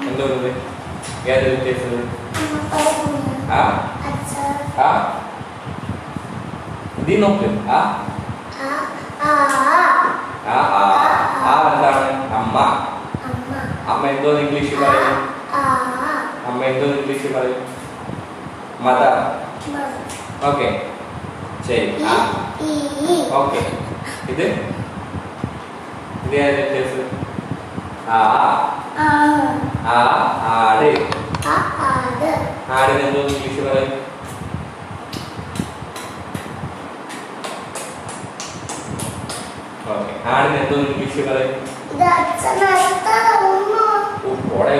എന്തോന്നത് ഏത് വ്യത്യാസം? ആ ആ ഇത് നോക്ക്. ആ ആ ആ ആ എന്താണ്? അമ്മ. അമ്മ എന്തോ ഇംഗ്ലീഷ് പറയും? അമ്മ എന്തോ ഇംഗ്ലീഷ് പറയും? മദർ. ഓക്കെ ശരി. ഓക്കെ ഇത് ഇത് ഏത് വ്യത്യാസം? ആ ആ ആട്. ആടിന് എന്തോ ഇംഗ്ലീഷ് പറയും? ഓക്കെ ആടിന് എന്തോ ഇംഗ്ലീഷ് പറയും?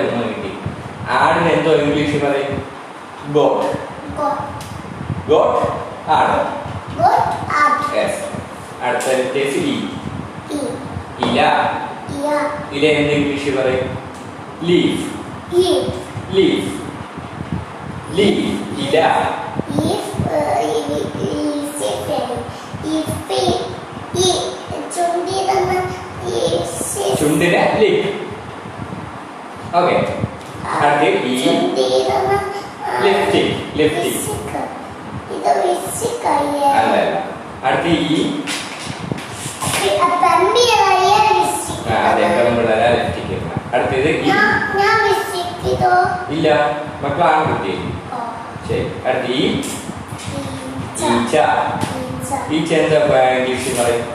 ഒന്നും കിട്ടി. ആടിന് എന്തോ ഇംഗ്ലീഷ് പറയും? ഗോട്ട്. ഗോട്ട് ആട്. യെസ്. അടുത്ത വ്യത്യാസം ഇ. ഇല. ഇല എന്ത് ഇംഗ്ലീഷ് പറയും? ലീഫ്. ലീഫ്. ലീഫ്. ഇല. ചുണ്ടിന് ലീഫ്. ഓക്കെ അടുത്ത് ഈ ലിഫ്റ്റിംഗ്. ലിഫ്റ്റിംഗ് അല്ല അല്ല. അടുത്ത് ഈ അതെ പെൺപിള്ളേരാ ലിഫ്റ്റിംഗ്. അടുത്തത് ഇല്ല മക്കളാണ് കുട്ടി. ശരി അടുത്ത് ഈ ഈച്ച. ഈച്ച എന്താ ഇംഗ്ലീഷ് പറയും?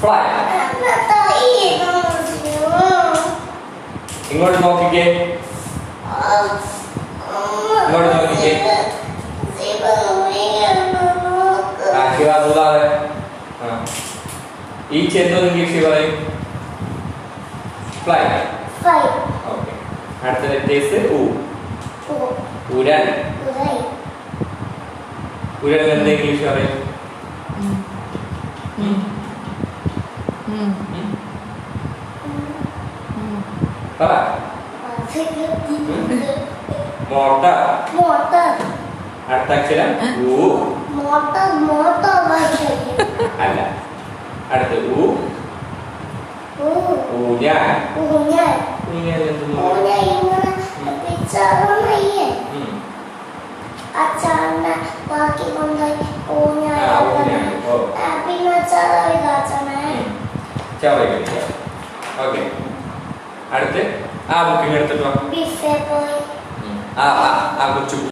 ഫ്ലൈ. ഇങ്ങോട്ട് നോക്കിക്കേ. ഇങ്ങോട്ട് നോക്കിക്കേ. ഈച്ച എന്തോ ഇംഗ്ലീഷ് പറയും? ഫ്ലൈ. ഓക്കെ അടുത്ത ലെറ്റേഴ്സ് ഉ. ഉരൻ. ഉരൻ എന്താ ഇംഗ്ലീഷ് പറയും? മോട്ടർ. അടുത്ത അക്ഷരം ഊ. അല്ല അടുത്ത ഊ. ഊഞ്ഞാൽ. ഊഞ്ഞാൽ ഓക്കെ അടുത്ത് ആ ബുക്കിംഗ് എടുത്തിട്ടോ. ആ കൊച്ചു